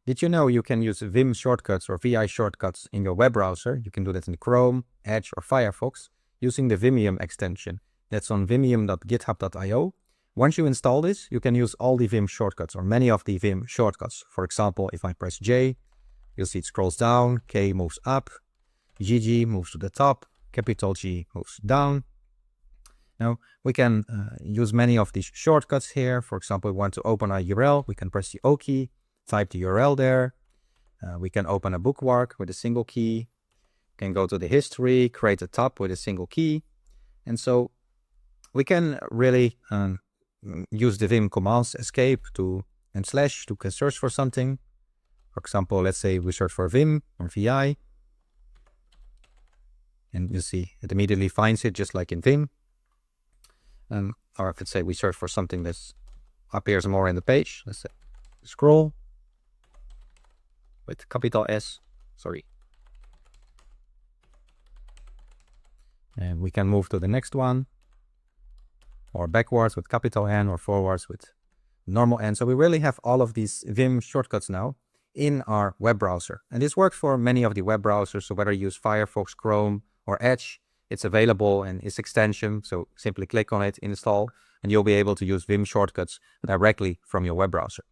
Did you know you can use Vim shortcuts or VI shortcuts in your web browser? You can do that in Chrome, Edge, or Firefox using the Vimium extension. That's on vimium.github.io. Once you install this, you can use all the Vim shortcuts or many of the Vim shortcuts. For example, if I press J, you'll see it scrolls down, K moves up, GG moves to the top, capital G moves down. Now, we can use many of these shortcuts here. For example, we want to open a URL, we can press the O key, type the URL there. We can open a bookmark with a single key. Can go to the history, create a tab with a single key. And so we can really use the Vim commands escape and slash to search for something. For example, let's say we search for Vim or VI. And you see it immediately finds it just like in Vim. Or if let's say we search for something that appears more in the page, let's say scroll with capital S, sorry. And we can move to the next one, or backwards with capital N, or forwards with normal N. So we really have all of these Vim shortcuts now in our web browser. And this works for many of the web browsers. So whether you use Firefox, Chrome, or Edge, it's available in its extension. So simply click on it, install, and you'll be able to use Vim shortcuts directly from your web browser.